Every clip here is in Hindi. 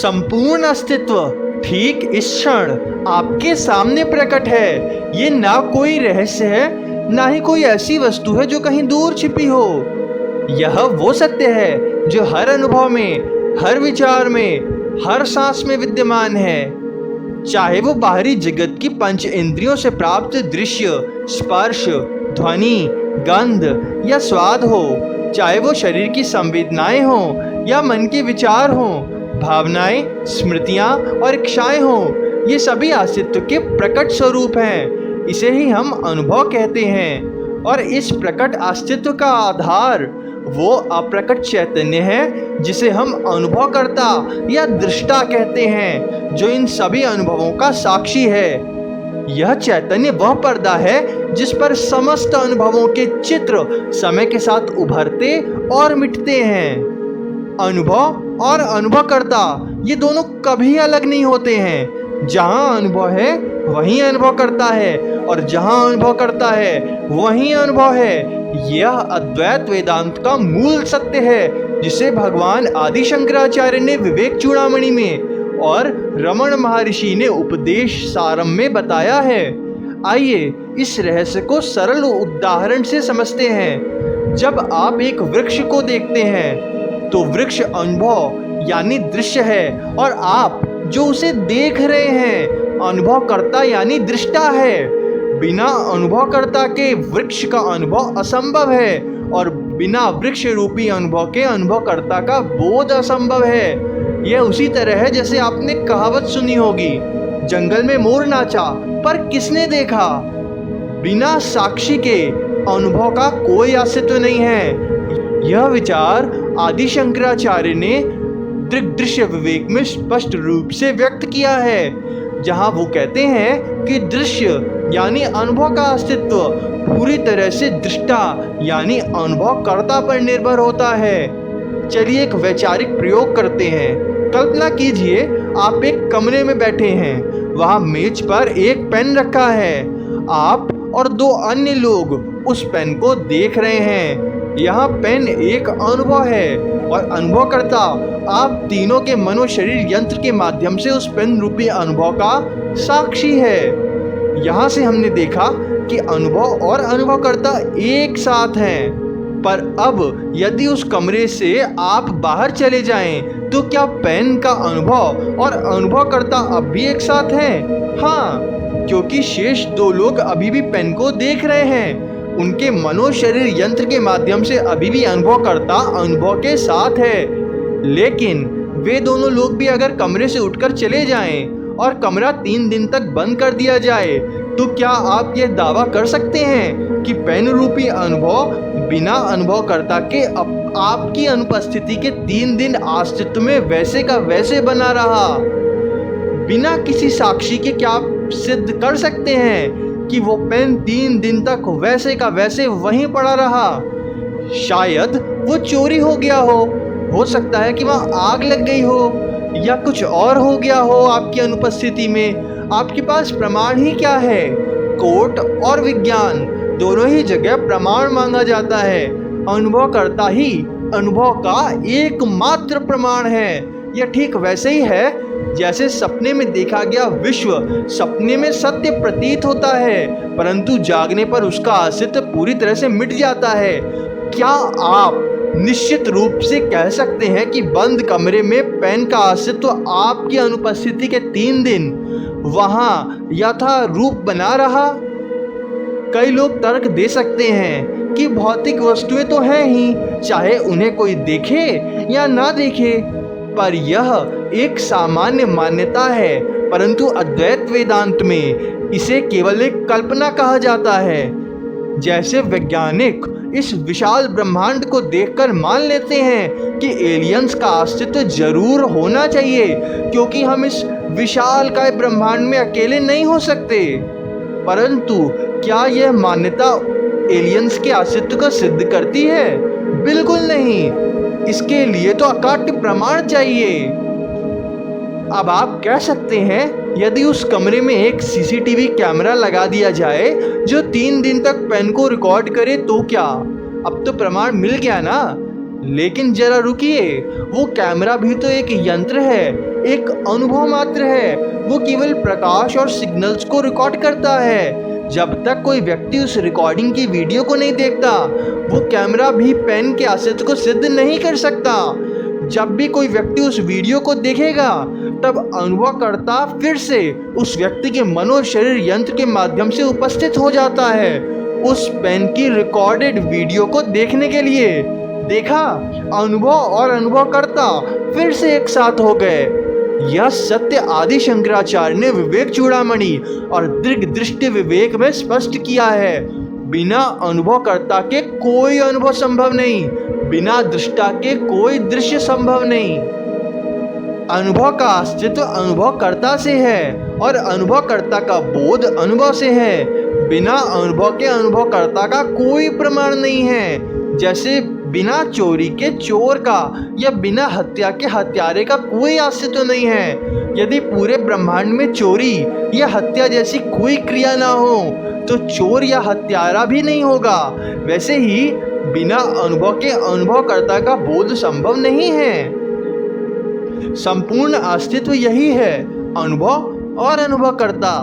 संपूर्ण अस्तित्व ठीक इस क्षण आपके सामने प्रकट है। ये ना कोई रहस्य है, ना ही कोई ऐसी वस्तु है जो कहीं दूर छिपी हो। यह वो सत्य है जो हर अनुभव में, हर विचार में, हर सांस में विद्यमान है। चाहे वो बाहरी जगत की पंच इंद्रियों से प्राप्त दृश्य, स्पर्श, ध्वनि, गंध या स्वाद हो, चाहे वो शरीर की संवेदनाएं हों या मन के विचार हों, भावनाएं, स्मृतियां और इच्छाएं हों, ये सभी अस्तित्व के प्रकट स्वरूप हैं। इसे ही हम अनुभव कहते हैं। और इस प्रकट अस्तित्व का आधार वो अप्रकट चैतन्य है जिसे हम अनुभवकर्ता या दृष्टा कहते हैं, जो इन सभी अनुभवों का साक्षी है। यह चैतन्य वह पर्दा है जिस पर समस्त अनुभवों के चित्र समय के साथ उभरते और मिटते हैं। अनुभव और अनुभवकर्ता ये दोनों कभी अलग नहीं होते हैं। जहाँ अनुभव है वहीं अनुभव करता है, और जहाँ अनुभव करता है वहीं अनुभव है। यह अद्वैत वेदांत का मूल सत्य है, जिसे भगवान आदि शंकराचार्य ने विवेक चूड़ामणि में और रमण महर्षि ने उपदेश सारम में बताया है। आइए इस रहस्य को सरल उदाहरण से समझते हैं। जब आप एक वृक्ष को देखते हैं तो वृक्ष अनुभव यानी दृश्य है, और आप जो उसे देख रहे हैं अनुभवकर्ता यानी दृष्टा है। बिना अनुभवकर्ता के वृक्ष का अनुभव असंभव है, और बिना वृक्ष रूपी अनुभव के अनुभवकर्ता का बोध असंभव है। यह उसी तरह है जैसे आपने कहावत सुनी होगी, जंगल में मोर नाचा पर किसने देखा। बिना साक्षी के अनुभव का कोई अस्तित्व नहीं है। यह विचार आदि शंकराचार्य ने दृग्दृश्य विवेक में स्पष्ट रूप से व्यक्त किया है, जहां वो कहते हैं कि दृश्य यानी अनुभव का अस्तित्व पूरी तरह से दृष्टा यानी अनुभवकर्ता पर निर्भर होता है। चलिए एक वैचारिक प्रयोग करते हैं। कल्पना कीजिए आप एक कमरे में बैठे हैं, वहां मेज पर एक पेन रखा है। आप और दो अन्य लोग उस पेन को देख रहे हैं। यह पेन एक अनुभव है, और अनुभवकर्ता आप तीनों के मनो शरीर यंत्र के माध्यम से उस पेन रूपी अनुभव का साक्षी है। यहाँ से हमने देखा कि अनुभव और अनुभवकर्ता एक साथ हैं। पर अब यदि उस कमरे से आप बाहर चले जाएं, तो क्या पेन का अनुभव और अनुभवकर्ता अब भी एक साथ हैं? हाँ, क्योंकि शेष दो लोग अभी भी पेन को देख रहे हैं। उनके मनो शरीर यंत्र के माध्यम से अभी भी अनुभवकर्ता अनुभव के साथ है। लेकिन वे दोनों लोग भी अगर कमरे से उठकर चले जाएं और कमरा 3 दिन तक बंद कर दिया जाए, तो क्या आप यह दावा कर सकते हैं कि पेन रूपी अनुभव बिना अनुभवकर्ता के आपकी अनुपस्थिति के 3 दिन अस्तित्व में वैसे का वैसे बना रहा? बिना किसी साक्षी के क्या आप सिद्ध कर सकते हैं कि वो पेन 3 दिन तक वैसे का वैसे वहीं पड़ा रहा? शायद वो चोरी हो गया हो सकता है कि वहाँ आग लग गई हो, या कुछ और हो गया हो आपकी अनुपस्थिति में। आपके पास प्रमाण ही क्या है? कोर्ट और विज्ञान दोनों ही जगह प्रमाण मांगा जाता है। अनुभवकर्ता ही अनुभव का एकमात्र प्रमाण है। यह ठीक वैसे ही है जैसे सपने में देखा गया विश्व सपने में सत्य प्रतीत होता है, परंतु जागने पर उसका अस्तित्व पूरी तरह से मिट जाता है। क्या आप निश्चित रूप से कह सकते हैं कि बंद कमरे में पेन का अस्तित्व आपकी अनुपस्थिति के 3 दिन वहां यथारूप बना रहा? कई लोग तर्क दे सकते हैं कि भौतिक वस्तुएं तो हैं ही, चाहे उन्हें कोई देखे या ना देखे। पर यह एक सामान्य मान्यता है, परंतु अद्वैत वेदांत में इसे केवल एक कल्पना कहा जाता है। जैसे वैज्ञानिक इस विशाल ब्रह्मांड को देखकर मान लेते हैं कि एलियंस का अस्तित्व जरूर होना चाहिए, क्योंकि हम इस विशाल काय ब्रह्मांड में अकेले नहीं हो सकते। परंतु क्या यह मान्यता एलियंस के अस्तित्व को सिद्ध करती है? बिल्कुल नहीं। इसके लिए तो अकाट्य प्रमाण चाहिए। अब आप कह सकते हैं, यदि उस कमरे में एक सीसीटीवी कैमरा लगा दिया जाए जो 3 दिन तक पेन को रिकॉर्ड करे, तो क्या? अब तो प्रमाण मिल गया ना। लेकिन जरा रुकिए, वो कैमरा भी तो एक यंत्र है। एक अनुभव मात्र है, वो केवल प्रकाश और सिग्नल्स को रिकॉर्ड करता है। जब तक कोई व्यक्ति उस रिकॉर्डिंग की वीडियो को नहीं देखता, वो कैमरा भी पेन के अस्तित्व को सिद्ध नहीं कर सकता। जब भी कोई व्यक्ति उस वीडियो को देखेगा, तब अनुभवकर्ता फिर से उस व्यक्ति के मनो शरीर यंत्र के माध्यम से उपस्थित हो जाता है उस पेन की रिकॉर्डेड वीडियो को देखने के लिए। देखा, अनुभव और अनुभवकर्ता फिर से एक साथ हो गए। यह सत्य आदि शंकराचार्य ने विवेक चूड़ामणि और दीर्घ दृष्टि विवेक में स्पष्ट किया है। बिना अनुभवकर्ता के कोई अनुभव संभव नहीं, बिना दृष्टा के कोई दृश्य संभव नहीं। अनुभव का अस्तित्व अनुभवकर्ता से है और अनुभवकर्ता का बोध अनुभव से है। बिना अनुभव के अनुभवकर्ता का कोई प्रमाण नहीं है। जैसे बिना चोरी के चोर का या बिना हत्या के हत्यारे का कोई अस्तित्व नहीं है। यदि पूरे ब्रह्मांड में चोरी या हत्या जैसी कोई क्रिया ना हो, तो चोर या हत्यारा भी नहीं होगा। वैसे ही बिना अनुभव के अनुभवकर्ता का बोध संभव नहीं है। संपूर्ण अस्तित्व यही है, अनुभव और अनुभवकर्ता,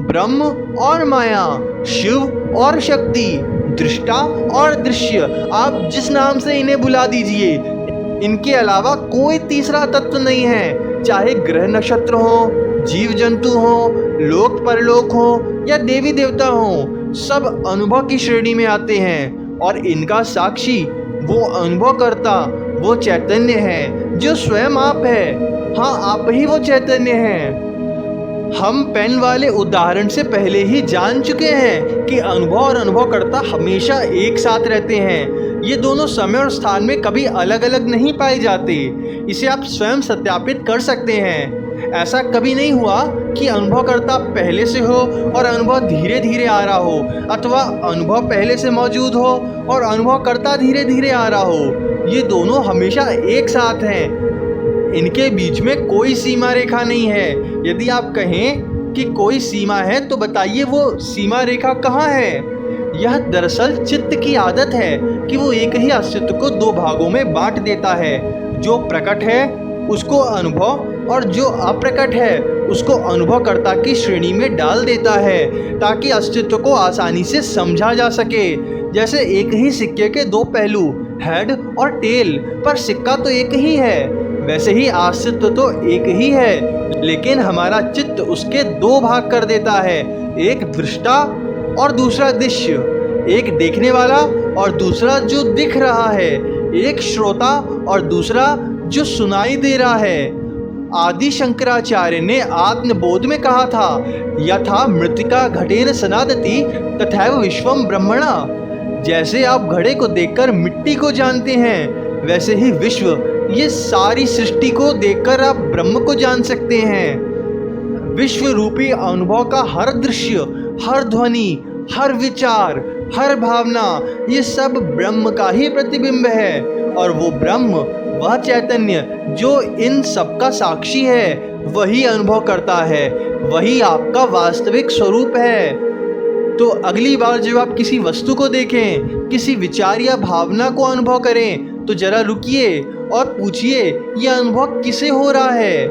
ब्रह्म और माया, शिव और शक्ति, दृष्टा और दृश्य। आप जिस नाम से इन्हें बुला दीजिए, इनके अलावा कोई तीसरा तत्व नहीं है। चाहे ग्रह नक्षत्र हो, जीव जंतु हो, लोक परलोक हो या देवी देवता हो, सब अनुभव की श्रेणी में आते हैं और इनका साक्षी वो अनुभवकर्ता, वो चैतन्य है जो स्वयं आप है। हाँ, आप ही वो चैतन्य हैं। हम पेन वाले उदाहरण से पहले ही जान चुके हैं कि अनुभव और अनुभवकर्ता हमेशा एक साथ रहते हैं। ये दोनों समय और स्थान में कभी अलग अलग नहीं पाए जाते। इसे आप स्वयं सत्यापित कर सकते हैं। ऐसा कभी नहीं हुआ कि अनुभवकर्ता पहले से हो और अनुभव धीरे धीरे आ रहा हो, अथवा अनुभव पहले से मौजूद हो और अनुभवकर्ता धीरे धीरे आ रहा हो। ये दोनों हमेशा एक साथ हैं। इनके बीच में कोई सीमा रेखा नहीं है। यदि आप कहें कि कोई सीमा है, तो बताइए वो सीमा रेखा कहाँ है? यह दरअसल चित्त की आदत है कि वो एक ही अस्तित्व को दो भागों में बांट देता है। जो प्रकट है उसको अनुभव और जो अप्रकट है उसको अनुभवकर्ता की श्रेणी में डाल देता है, ताकि अस्तित्व को आसानी से समझा जा सके। जैसे एक ही सिक्के के दो पहलू, हेड और टेल, पर सिक्का तो एक ही है, वैसे ही अस्तित्व तो एक ही है, लेकिन हमारा चित्त उसके दो भाग कर देता है, एक दृष्टा और दूसरा दृश्य, एक देखने वाला और दूसरा जो दिख रहा है, एक श्रोता और दूसरा जो सुनाई दे रहा है। आदि शंकराचार्य ने आत्मबोध में कहा था, यथा मृत्तिका घटेन सनादति तथैव विश्वम ब्रह्मणा। जैसे आप घड़े को देखकर मिट्टी को जानते हैं, वैसे ही विश्व, ये सारी सृष्टि को देखकर आप ब्रह्म को जान सकते हैं। विश्व रूपी अनुभव का हर दृश्य, हर ध्वनि, हर विचार, हर भावना, ये सब ब्रह्म का ही प्रतिबिंब है। और वो ब्रह्म, वह चैतन्य जो इन सब का साक्षी है, वही अनुभव करता है, वही आपका वास्तविक स्वरूप है। तो अगली बार जब आप किसी वस्तु को देखें, किसी विचार या भावना को अनुभव करें, तो जरा रुकिए और पूछिए, यह अनुभव किसे हो रहा है?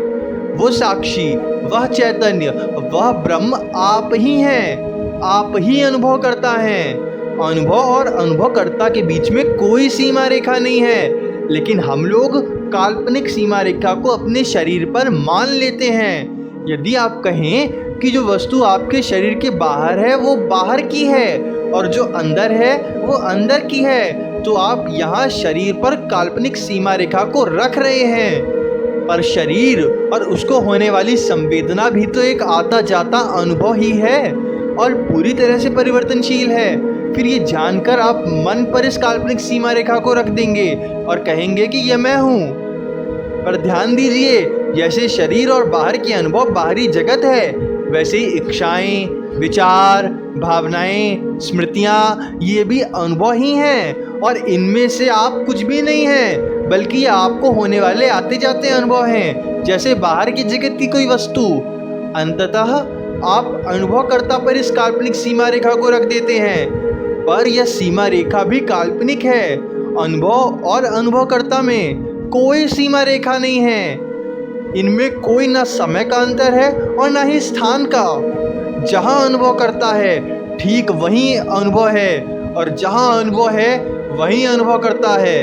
वो साक्षी, वह चैतन्य, वह ब्रह्म आप ही हैं, आप ही अनुभव करता है। अनुभव और अनुभवकर्ता के बीच में कोई सीमा रेखा नहीं है, लेकिन हम लोग काल्पनिक सीमा रेखा को अपने शरीर पर मान लेते हैं। यदि आप कहें कि जो वस्तु आपके शरीर के बाहर है वो बाहर की है और जो अंदर है वो अंदर की है, तो आप यहाँ शरीर पर काल्पनिक सीमा रेखा को रख रहे हैं। पर शरीर और उसको होने वाली संवेदना भी तो एक आता जाता अनुभव ही है और पूरी तरह से परिवर्तनशील है। फिर ये जानकर आप मन पर इस काल्पनिक सीमा रेखा को रख देंगे और कहेंगे कि यह मैं हूँ। पर ध्यान दीजिए, जैसे शरीर और बाहर के अनुभव बाहरी जगत है, वैसे ही इच्छाएं, विचार, भावनाएं, स्मृतियाँ, ये भी अनुभव ही हैं और इनमें से आप कुछ भी नहीं हैं, बल्कि ये आपको होने वाले आते जाते अनुभव हैं, जैसे बाहर की जगत की कोई वस्तु। अंततः आप अनुभवकर्ता पर इस काल्पनिक सीमा रेखा को रख देते हैं, पर यह सीमा रेखा भी काल्पनिक है। अनुभव और अनुभवकर्ता में कोई सीमा रेखा नहीं है। इनमें कोई ना समय का अंतर है और ना ही स्थान का। जहाँ अनुभव करता है ठीक वहीं अनुभव है, और जहाँ अनुभव है वहीं अनुभव करता है।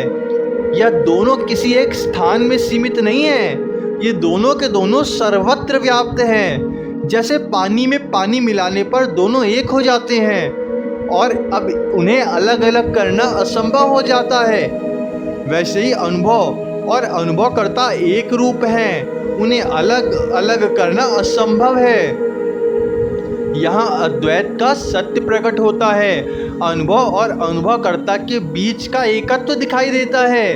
यह दोनों किसी एक स्थान में सीमित नहीं है, ये दोनों के दोनों सर्वत्र व्याप्त हैं। जैसे पानी में पानी मिलाने पर दोनों एक हो जाते हैं और अब उन्हें अलग अलग करना असंभव हो जाता है, वैसे ही अनुभव और अनुभवकर्ता एक रूप हैं, उन्हें अलग अलग करना असंभव है। यहाँ अद्वैत का सत्य प्रकट होता है। अनुभव और अनुभवकर्ता के बीच का एकत्व दिखाई देता है।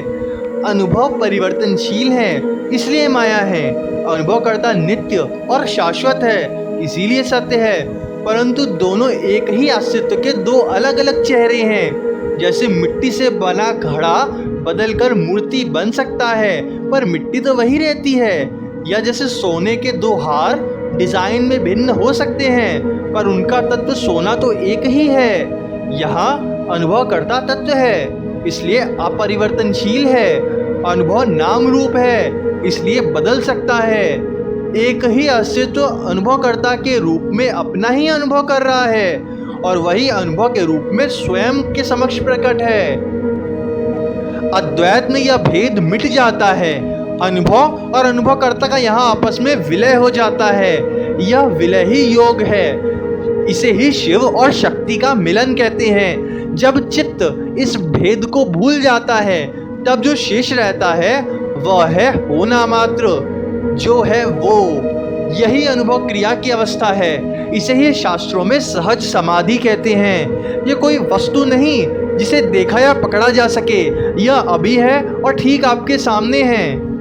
अनुभव परिवर्तनशील है, इसलिए माया है। अनुभवकर्ता नित्य और शाश्वत है, इसीलिए सत्य है। परंतु दोनों एक ही अस्तित्व के दो अलग अलग चेहरे हैं। जैसे मिट्टी से बना घड़ा बदलकर मूर्ति बन सकता है, पर मिट्टी तो वही रहती है। या जैसे सोने के दो हार डिजाइन में भिन्न हो सकते हैं, पर उनका तत्व सोना तो एक ही है। यहाँ अनुभवकर्ता तत्व है, इसलिए अपरिवर्तनशील है। अनुभव नाम रूप है, इसलिए बदल सकता है। एक ही अस्तित्व अनुभवकर्ता के रूप में अपना ही अनुभव कर रहा है, और वही अनुभव के रूप में स्वयं के समक्ष प्रकट है। अद्वैत में यह भेद मिट जाता है। अनुभव और अनुभवकर्ता का यहाँ आपस में विलय हो जाता है। यह विलय ही योग है। इसे ही शिव और शक्ति का मिलन कहते हैं। जब चित्त इस भेद को भूल जाता है, तब जो शेष रहता है वह है होना मात्र। जो है वो, यही अनुभव क्रिया की अवस्था है। इसे ही शास्त्रों में सहज समाधि कहते हैं। ये कोई वस्तु नहीं जिसे देखा या पकड़ा जा सके। यह अभी है और ठीक आपके सामने है।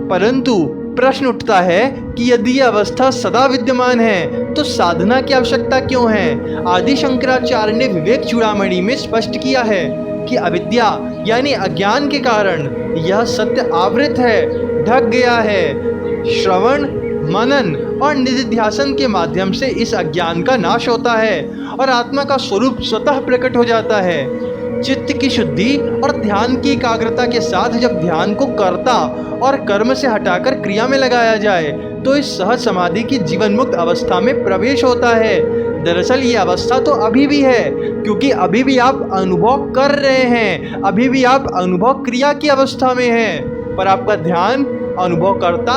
परंतु प्रश्न उठता है कि यदि यह अवस्था सदा विद्यमान है तो साधना की आवश्यकता क्यों है। आदि शंकराचार्य ने विवेक चूड़ामणि में स्पष्ट किया है कि अविद्या यानी अज्ञान के कारण यह सत्य आवृत है, ढक गया है। श्रवण, मनन और निधिध्यासन के माध्यम से इस अज्ञान का नाश होता है और आत्मा का स्वरूप स्वतः प्रकट हो जाता है। चित्त की शुद्धि और ध्यान की एकाग्रता के साथ जब ध्यान को कर्ता और कर्म से हटाकर क्रिया में लगाया जाए तो इस सहज समाधि की जीवन मुक्त अवस्था में प्रवेश होता है। दरअसल ये अवस्था तो अभी भी है, क्योंकि अभी भी आप अनुभव कर रहे हैं, अभी भी आप अनुभव क्रिया की अवस्था में हैं, पर आपका ध्यान अनुभव करता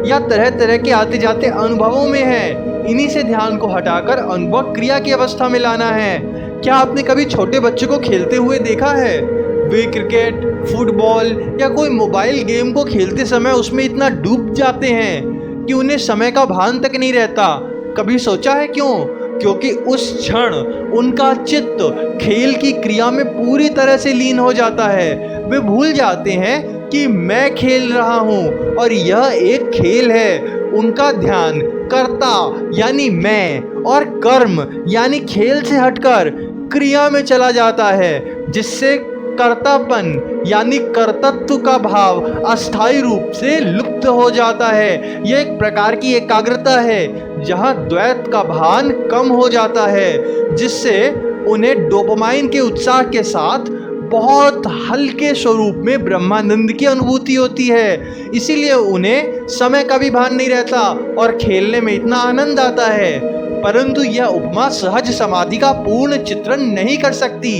या तरह तरह के आते जाते अनुभवों में है। इन्हीं से ध्यान को हटाकर अनुभव क्रिया की अवस्था में लाना है। क्या आपने कभी छोटे बच्चों को खेलते हुए देखा है? वे क्रिकेट, फुटबॉल या कोई मोबाइल गेम को खेलते समय उसमें इतना डूब जाते हैं कि उन्हें समय का भान तक नहीं रहता। कभी सोचा है क्यों? क्योंकि उस क्षण उनका चित्त खेल की क्रिया में पूरी तरह से लीन हो जाता है। वे भूल जाते हैं कि मैं खेल रहा हूँ और यह एक खेल है। उनका ध्यान कर्ता यानी मैं और कर्म यानी खेल से हटकर क्रिया में चला जाता है, जिससे कर्तापन यानी कर्तत्व का भाव अस्थायी रूप से लुप्त हो जाता है। यह एक प्रकार की एकाग्रता है जहाँ द्वैत का भान कम हो जाता है, जिससे उन्हें डोपामाइन के उत्साह के साथ बहुत हल्के स्वरूप में ब्रह्मानंद की अनुभूति होती है। इसीलिए उन्हें समय का भी भान नहीं रहता और खेलने में इतना आनंद आता है। परंतु यह उपमा सहज समाधि का पूर्ण चित्रण नहीं कर सकती,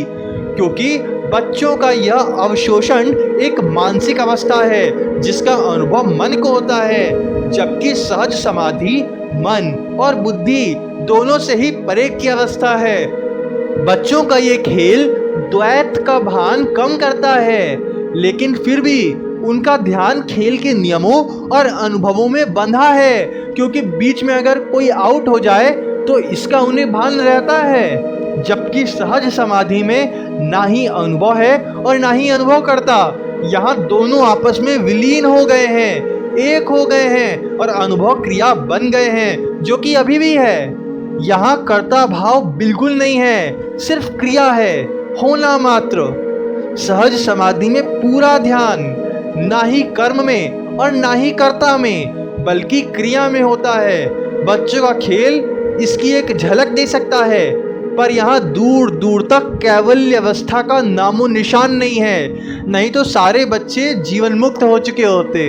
क्योंकि बच्चों का यह अवशोषण एक मानसिक अवस्था है जिसका अनुभव मन को होता है, जबकि सहज समाधि मन और बुद्धि दोनों से ही परे की अवस्था है। बच्चों का ये खेल द्वैत का भान कम करता है, लेकिन फिर भी उनका ध्यान खेल के नियमों और अनुभवों में बंधा है, क्योंकि बीच में अगर कोई आउट हो जाए तो इसका उन्हें भान रहता है। जबकि सहज समाधि में ना ही अनुभव है और ना ही अनुभव करता। यहाँ दोनों आपस में विलीन हो गए हैं, एक हो गए हैं और अनुभव क्रिया बन गए हैं, जो कि अभी भी है। यहाँ कर्ता भाव बिल्कुल नहीं है, सिर्फ क्रिया है, होना मात्र। सहज समाधि में पूरा ध्यान ना ही कर्म में और ना ही कर्ता में बल्कि क्रिया में होता है। बच्चों का खेल इसकी एक झलक दे सकता है, पर यहाँ दूर दूर तक कैवल्य अवस्था का नामो निशान नहीं है, नहीं तो सारे बच्चे जीवन मुक्त हो चुके होते।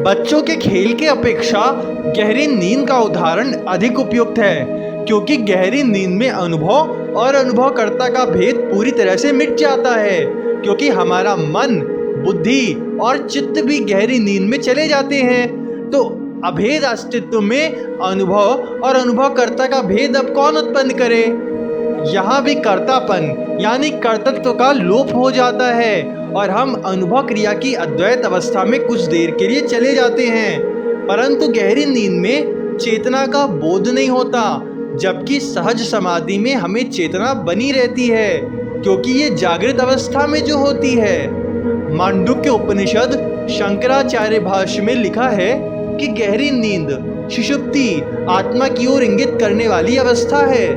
बच्चों के खेल के अपेक्षा गहरी नींद का उदाहरण अधिक उपयुक्त है, क्योंकि गहरी नींद में अनुभव और अनुभवकर्ता का भेद पूरी तरह से मिट जाता है, क्योंकि हमारा मन, बुद्धि और चित्त भी गहरी नींद में चले जाते हैं। तो अभेद अस्तित्व में अनुभव और अनुभवकर्ता का भेद अब कौन उत्पन्न करे? यहाँ भी कर्तापन यानी कर्तृत्व का लोप हो जाता है और हम अनुभव क्रिया की अद्वैत अवस्था में कुछ देर के लिए चले जाते हैं, परंतु गहरी नींद में चेतना का बोध नहीं होता, जबकि सहज समाधि में हमें चेतना बनी रहती है, क्योंकि ये जागृत अवस्था में जो होती है। मांडुक्य उपनिषद शंकराचार्य भाष्य में लिखा है कि गहरी नींद सुषुप्ति आत्मा की ओर इंगित करने वाली अवस्था है,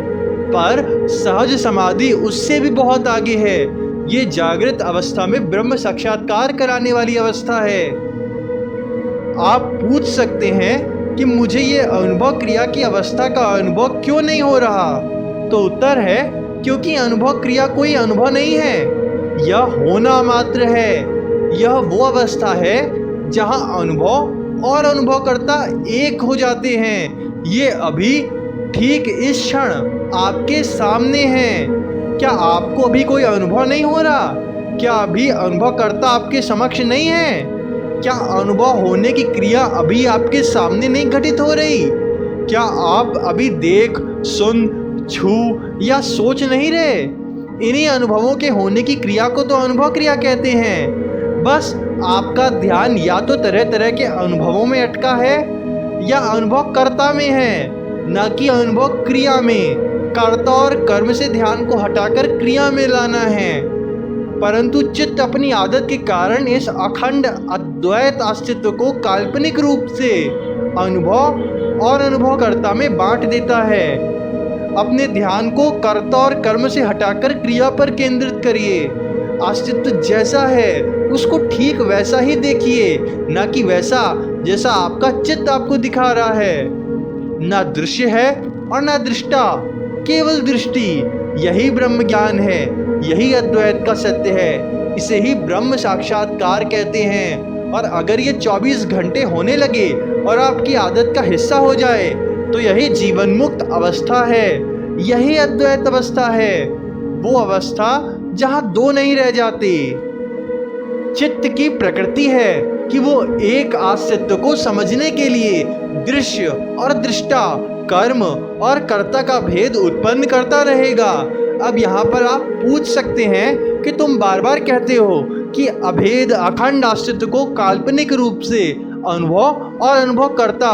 पर सहज समाधि उससे भी बहुत आगे है। ये जागृत अवस्था में ब्रह्म साक्षात्कार कराने वाली अवस्था है। आप पूछ सकते हैं कि मुझे ये अनुभव क्रिया की अवस्था का अनुभव क्यों नहीं हो रहा? तो उत्तर है, क्योंकि अनुभव क्रिया कोई अनुभव नहीं है, यह होना मात्र है। यह वो अवस्था है जहां अनुभव और अनुभवकर्ता एक हो जाते हैं। ये अभी ठीक इस क्षण आपके सामने है। क्या आपको अभी कोई अनुभव नहीं हो रहा? क्या अभी अनुभवकर्ता आपके समक्ष नहीं है? क्या अनुभव होने की क्रिया अभी आपके सामने नहीं घटित हो रही? क्या आप अभी देख, सुन, छू या सोच नहीं रहे? इन्हीं अनुभवों के होने की क्रिया को तो अनुभव क्रिया कहते हैं। बस आपका ध्यान या तो तरह तरह के अनुभवों में अटका है या अनुभव कर्ता में है, न कि अनुभव क्रिया में। कर्ता और कर्म से ध्यान को हटाकर क्रिया में लाना है, परंतु चित्त अपनी आदत के कारण इस अखंड अद्वैत अस्तित्व को काल्पनिक रूप से अनुभव और अनुभवकर्ता में बांट देता है। अपने ध्यान को कर्ता और कर्म से हटाकर क्रिया पर केंद्रित करिए। अस्तित्व जैसा है उसको ठीक वैसा ही देखिए, न कि वैसा जैसा आपका चित्त आपको दिखा रहा है। न दृश्य है और न दृष्टा, केवल दृष्टि। यही ब्रह्म ज्ञान है, यही अद्वैत का सत्य है। इसे ही ब्रह्म साक्षात्कार कहते हैं। और अगर ये 24 घंटे होने लगे और आपकी आदत का हिस्सा हो जाए तो यही जीवन मुक्त अवस्था है, यही अद्वैत अवस्था है, वो अवस्था जहां दो नहीं रह जाते। चित्त की प्रकृति है कि वो एक अस्तित्व को समझने के लिए दृश्य और दृष्टा, कर्म और कर्ता का भेद उत्पन्न करता रहेगा। अब यहाँ पर आप पूछ सकते हैं कि तुम बार बार कहते हो कि अभेद अखंड अस्तित्व को काल्पनिक रूप से अनुभव और अनुभवकर्ता,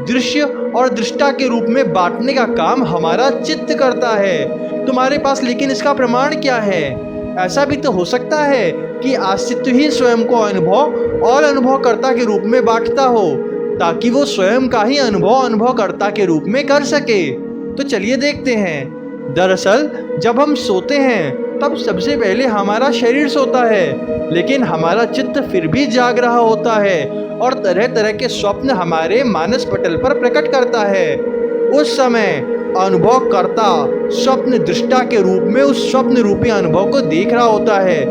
दृश्य और दृष्टा के रूप में बांटने का काम हमारा चित्त करता है। तुम्हारे पास लेकिन इसका प्रमाण क्या है? ऐसा भी तो हो सकता है कि अस्तित्व ही स्वयं को अनुभव और अनुभवकर्ता के रूप में बांटता हो, ताकि वो स्वयं का ही अनुभव अनुभवकर्ता के रूप में कर सके। तो चलिए देखते हैं। दरअसल जब हम सोते हैं तब सबसे पहले हमारा शरीर सोता है, लेकिन हमारा चित्त फिर भी जाग रहा होता है और तरह तरह के स्वप्न हमारे मानस पटल पर प्रकट करता है। उस समय अनुभव कर्ता स्वप्न दृष्टा के रूप में उस स्वप्न रूपी अनुभव को देख रहा होता है।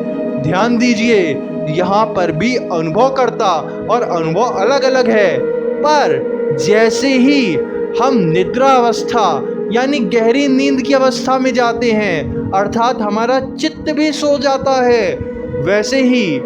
ध्यान दीजिए, यहाँ पर भी अनुभव कर्ता और अनुभव अलग अलग है, पर जैसे ही हम निद्रा अवस्था यानी गहरी नींद की अवस्था में जाते हैं, अर्थात हमारा चित्त भी सो जाता है, वैसे ही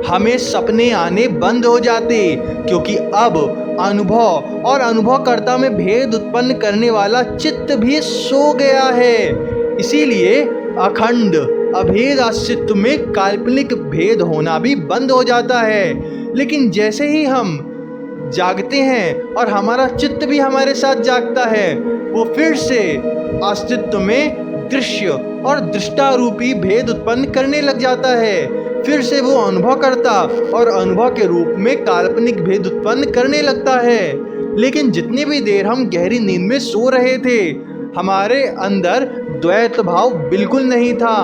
हमें सपने आने बंद हो जाते, क्योंकि अब अनुभव और अनुभवकर्ता में भेद उत्पन्न करने वाला चित्त भी सो गया है। इसीलिए अखंड अभेद अस्तित्व में काल्पनिक भेद होना भी बंद हो जाता है। लेकिन जैसे ही हम जागते हैं और हमारा चित्त भी हमारे साथ जागता है, वो फिर से अस्तित्व में दृश्य और दृष्टा रूपी भेद उत्पन्न करने लग जाता है। फिर से वो अनुभव करता और अनुभव के रूप में काल्पनिक भेद उत्पन्न करने लगता है। लेकिन जितनी भी देर हम गहरी नींद में सो रहे थे, हमारे अंदर द्वैत भाव बिल्कुल नहीं था।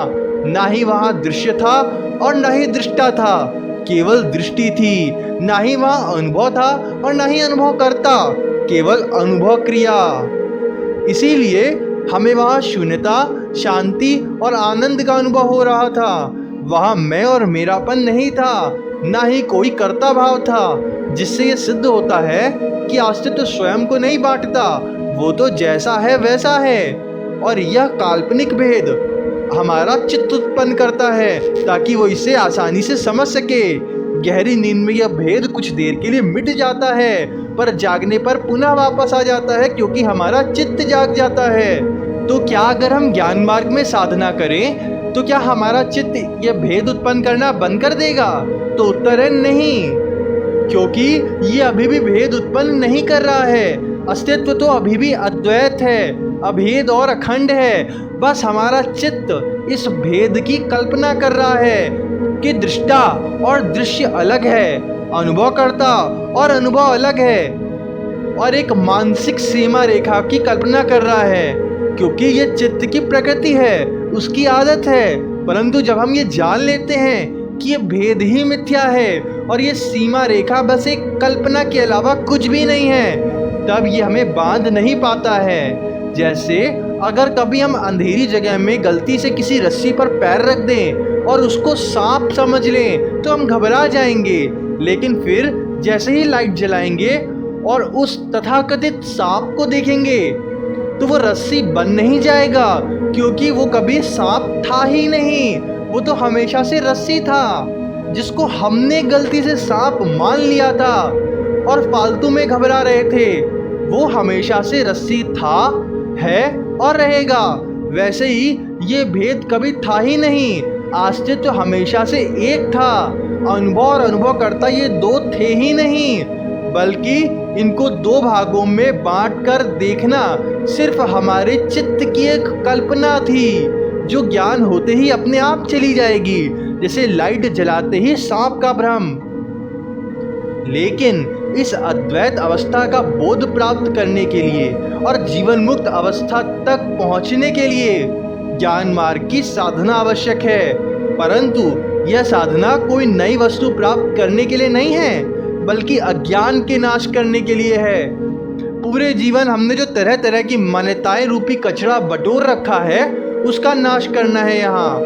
ना ही वहाँ दृश्य था और ना ही दृष्टा था, केवल दृष्टि थी। ना ही वहाँ अनुभव था और ना ही अनुभव करता, केवल अनुभव क्रिया। इसीलिए हमें वहाँ शून्यता, शांति और आनंद का अनुभव हो रहा था। वहाँ मैं और मेरापन नहीं था, ना ही कोई कर्ता भाव था, जिससे ये सिद्ध होता है कि अस्तित्व स्वयं को नहीं बांटता, वो तो जैसा है वैसा है। और यह काल्पनिक भेद हमारा चित्त उत्पन्न करता है ताकि वो इसे आसानी से समझ सके। गहरी नींद में यह भेद कुछ देर के लिए मिट जाता है, पर जागने पर पुनः वापस आ जाता है, क्योंकि हमारा चित्त जाग जाता है। तो क्या अगर हम ज्ञान मार्ग में साधना करें तो क्या हमारा चित्त यह भेद उत्पन्न करना बंद कर देगा? तो उत्तर है नहीं, क्योंकि ये अभी भी भेद उत्पन्न नहीं कर रहा है। अस्तित्व तो अभी भी अद्वैत है, अभेद और अखंड है। बस हमारा चित्त इस भेद की कल्पना कर रहा है कि दृष्टा और दृश्य अलग है, अनुभवकर्ता और अनुभव अलग है, और एक मानसिक सीमा रेखा की कल्पना कर रहा है, क्योंकि ये चित्त की प्रकृति है, उसकी आदत है। परंतु जब हम ये जान लेते हैं कि ये भेद ही मिथ्या है और ये सीमा रेखा बस एक कल्पना के अलावा कुछ भी नहीं है, तब ये हमें बांध नहीं पाता है। जैसे अगर कभी हम अंधेरी जगह में गलती से किसी रस्सी पर पैर रख दें और उसको सांप समझ लें तो हम घबरा जाएंगे, लेकिन फिर जैसे ही लाइट जलाएंगे और उस तथाकथित सांप को देखेंगे तो वो रस्सी बन नहीं जाएगा, क्योंकि वो कभी सांप था ही नहीं, वो तो हमेशा से रस्सी था, जिसको हमने गलती से सांप मान लिया था और फालतू में घबरा रहे थे। वो हमेशा से रस्सी था, है और रहेगा। वैसे ही ये भेद कभी था ही नहीं, अस्तित्व तो हमेशा से एक था। अनुभव और अनुभवकर्ता ये दो थे ही नहीं, बल्कि इनको दो भागों में बांटकर देखना सिर्फ हमारे चित्त की एक कल्पना थी, जो ज्ञान होते ही अपने आप चली जाएगी, जैसे लाइट जलाते ही सांप का भ्रम। लेकिन इस अद्वैत अवस्था का बोध प्राप्त करने के लिए और जीवन मुक्त अवस्था तक पहुंचने के लिए ज्ञान मार्ग की साधना आवश्यक है। परंतु यह साधना कोई नई वस्तु प्राप्त करने के लिए नहीं है, बल्कि अज्ञान के नाश करने के लिए है। पूरे जीवन हमने जो तरह तरह की मान्यताएं रूपी कचरा बटोर रखा है, उसका नाश करना है। यहाँ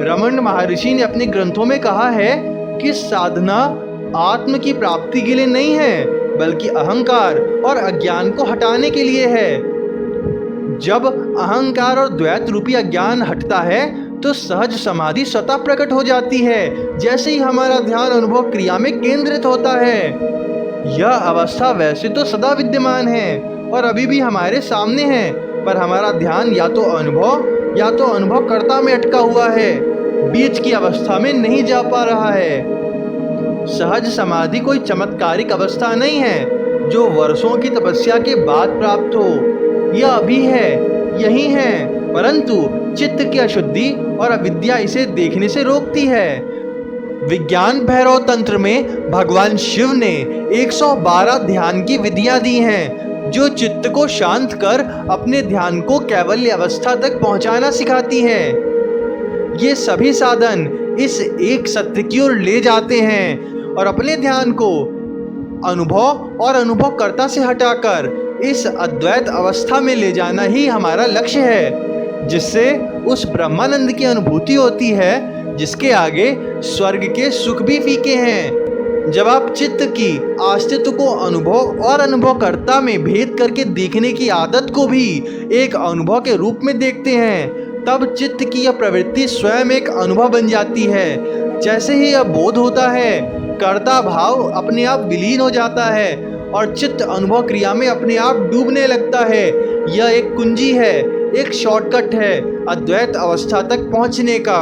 रमण महर्षि ने अपने ग्रंथों में कहा है कि साधना आत्म की प्राप्ति के लिए नहीं है, बल्कि अहंकार और अज्ञान को हटाने के लिए है। जब अहंकार और द्वैत रूपी अज्ञान हटता है तो सहज समाधि स्वतः प्रकट हो जाती है, जैसे ही हमारा ध्यान अनुभव क्रिया में केंद्रित होता है। यह अवस्था वैसे तो सदा विद्यमान है और अभी भी हमारे सामने है, पर हमारा ध्यान या तो अनुभव या तो अनुभवकर्ता में अटका हुआ है, बीच की अवस्था में नहीं जा पा रहा है। सहज समाधि कोई चमत्कारिक अवस्था नहीं है जो वर्षों की तपस्या के बाद प्राप्त हो। यह अभी है, यही है, परंतु चित्त की अशुद्धि और अविद्या इसे देखने से रोकती है। विज्ञान भैरव तंत्र में भगवान शिव ने 112 ध्यान की विधियां दी हैं, जो चित्त को शांत कर अपने ध्यान को कैवल्य अवस्था तक पहुंचाना सिखाती हैं। ये सभी साधन इस एक सत्य की ओर ले जाते हैं और अपने ध्यान को अनुभव और अनुभवकर्ता से हटाकर इस अद्वैत अवस्था में ले जाना ही हमारा लक्ष्य है, जिससे उस ब्रह्मानंद की अनुभूति होती है जिसके आगे स्वर्ग के सुख भी फीके हैं। जब आप चित्त की अस्तित्व को अनुभव और अनुभवकर्ता में भेद करके देखने की आदत को भी एक अनुभव के रूप में देखते हैं, तब चित्त की यह प्रवृत्ति स्वयं एक अनुभव बन जाती है। जैसे ही यह बोध होता है, कर्ता भाव अपने आप विलीन हो जाता है और चित्त अनुभव क्रिया में अपने आप डूबने लगता है। यह एक कुंजी है, एक शॉर्टकट है अद्वैत अवस्था तक पहुंचने का।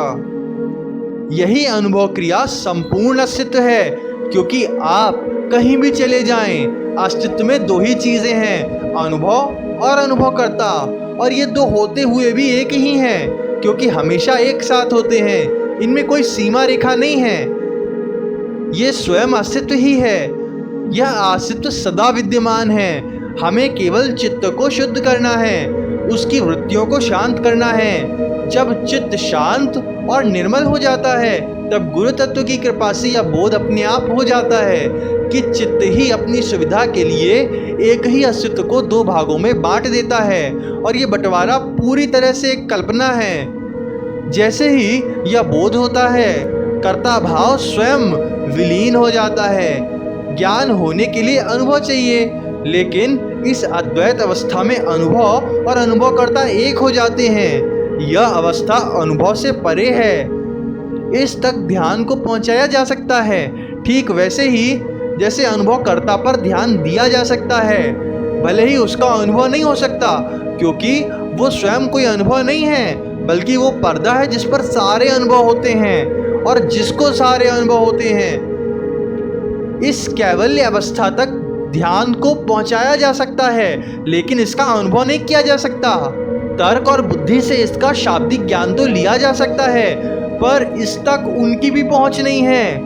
यही अनुभव क्रिया संपूर्ण अस्तित्व है, क्योंकि आप कहीं भी चले जाएं, अस्तित्व में दो ही चीजें हैं, अनुभव और अनुभवकर्ता, और ये दो होते हुए भी एक ही हैं, क्योंकि हमेशा एक साथ होते हैं। इनमें कोई सीमा रेखा नहीं है, ये स्वयं अस्तित्व ही है। यह अस्तित्व सदा विद्यमान है। हमें केवल चित्त को शुद्ध करना है, उसकी वृत्तियों को शांत करना है। जब चित्त शांत और निर्मल हो जाता है, तब गुरु तत्व की कृपा से यह बोध अपने आप हो जाता है कि चित्त ही अपनी सुविधा के लिए एक ही अस्तित्व को दो भागों में बांट देता है, और ये बंटवारा पूरी तरह से एक कल्पना है। जैसे ही यह बोध होता है, कर्ता भाव स्वयं विलीन हो जाता है। ज्ञान होने के लिए अनुभव चाहिए, लेकिन इस अद्वैत अवस्था में अनुभव और अनुभवकर्ता एक हो जाते हैं। यह अवस्था अनुभव से परे है। इस तक ध्यान को पहुंचाया जा सकता है, ठीक वैसे ही जैसे अनुभवकर्ता पर ध्यान दिया जा सकता है। भले ही उसका अनुभव नहीं हो सकता, क्योंकि वो स्वयं कोई अनुभव नहीं है, बल्कि वो पर्दा है जिस पर सारे अनुभव होते हैं और जिसको सारे अनुभव होते हैं। इस कैवल्य अवस्था तक ध्यान को पहुंचाया जा सकता है, लेकिन इसका अनुभव नहीं किया जा सकता। तर्क और बुद्धि से इसका शाब्दिक ज्ञान तो लिया जा सकता है, पर इस तक उनकी भी पहुंच नहीं है।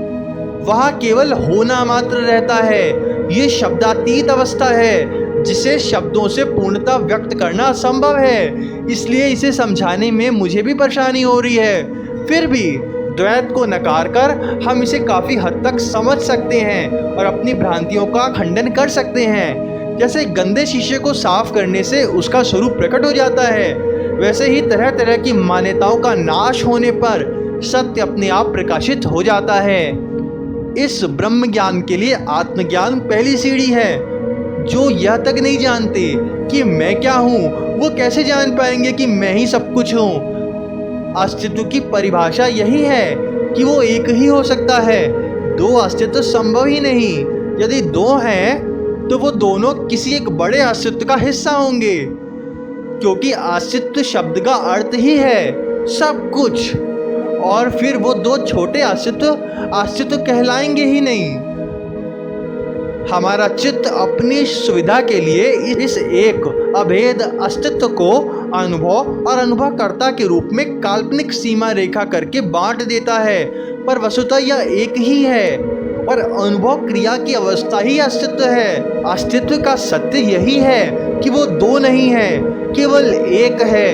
वहाँ केवल होना मात्र रहता है। ये शब्दातीत अवस्था है, जिसे शब्दों से पूर्णतः व्यक्त करना असंभव है। इसलिए इसे समझाने में मुझे भी परेशानी हो रही है। फिर भी द्वैत को नकार कर हम इसे काफ़ी हद तक समझ सकते हैं और अपनी भ्रांतियों का खंडन कर सकते हैं। जैसे गंदे शीशे को साफ करने से उसका स्वरूप प्रकट हो जाता है, वैसे ही तरह तरह की मान्यताओं का नाश होने पर सत्य अपने आप प्रकाशित हो जाता है। इस ब्रह्म ज्ञान के लिए आत्मज्ञान पहली सीढ़ी है। जो यह तक नहीं जानते कि मैं क्या हूँ, वो कैसे जान पाएंगे कि मैं ही सब कुछ हूँ। अस्तित्व की परिभाषा यही है कि वो एक ही हो सकता है, दो अस्तित्व संभव ही नहीं। यदि दो हैं तो वो दोनों किसी एक बड़े अस्तित्व का हिस्सा होंगे, क्योंकि अस्तित्व शब्द का अर्थ ही है सब कुछ। और फिर वो दो छोटे अस्तित्व कहलाएंगे ही नहीं। हमारा चित्त अपनी सुविधा के लिए इस एक अभेद अस्तित्व को अनुभव और अनुभवकर्ता के रूप में काल्पनिक सीमा रेखा करके बांट देता है, पर वस्तुतः यह एक ही है और अनुभव क्रिया की अवस्था ही अस्तित्व है। अस्तित्व का सत्य यही है कि वो दो नहीं है, केवल एक है,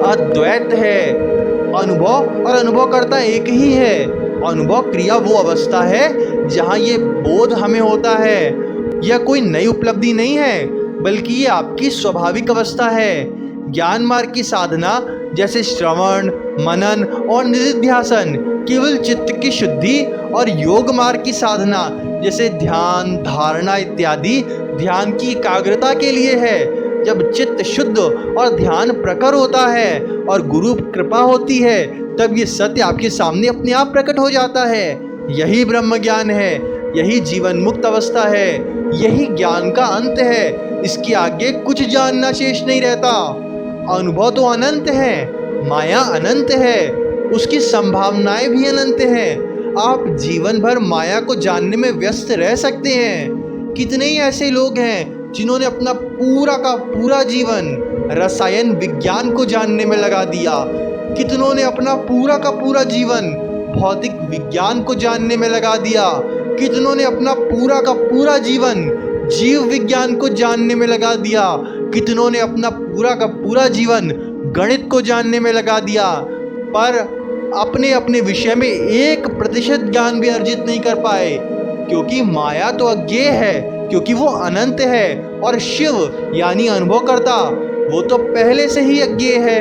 अद्वैत है। अनुभव और अनुभवकर्ता एक ही है। अनुभव क्रिया वो अवस्था है जहाँ ये बोध हमें होता है। यह कोई नई उपलब्धि नहीं है, बल्कि ये आपकी स्वाभाविक अवस्था है। ज्ञान मार्ग की साधना जैसे श्रवण, मनन और निधिध्यासन केवल चित्त की शुद्धि और योग मार्ग की साधना जैसे ध्यान, धारणा इत्यादि ध्यान की एकाग्रता के लिए है। जब चित्त शुद्ध और ध्यान प्रखर होता है और गुरु कृपा होती है, तब ये सत्य आपके सामने अपने आप प्रकट हो जाता है। यही ब्रह्म ज्ञान है, यही जीवन मुक्त अवस्था है, यही ज्ञान का अंत है। इसके आगे कुछ जानना शेष नहीं रहता। अनुभव तो अनंत है, माया अनंत है, उसकी संभावनाएं भी अनंत हैं। आप जीवन भर माया को जानने में व्यस्त रह सकते हैं। कितने ही ऐसे लोग हैं जिन्होंने अपना पूरा का पूरा जीवन रसायन विज्ञान को जानने में लगा दिया। कितनों ने अपना पूरा का पूरा जीवन भौतिक विज्ञान को जानने में लगा दिया। कितनों ने अपना पूरा का पूरा जीवन जीव विज्ञान को जानने में लगा दिया। कितनों ने अपना पूरा का पूरा जीवन गणित को जानने में लगा दिया, पर अपने अपने विषय में 1% ज्ञान भी अर्जित नहीं कर पाए, क्योंकि माया तो अज्ञेय है, क्योंकि वो अनंत है। और शिव यानी अनुभवकर्ता वो तो पहले से ही अज्ञेय है।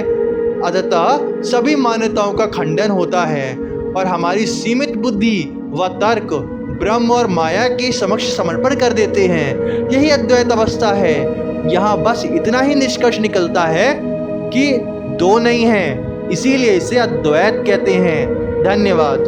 अतः सभी मान्यताओं का खंडन होता है और हमारी सीमित बुद्धि व तर्क ब्रह्म और माया के समक्ष समर्पण कर देते हैं। यही अद्वैत अवस्था है। यहाँ बस इतना ही निष्कर्ष निकलता है कि दो नहीं हैं, इसीलिए इसे अद्वैत कहते हैं। धन्यवाद।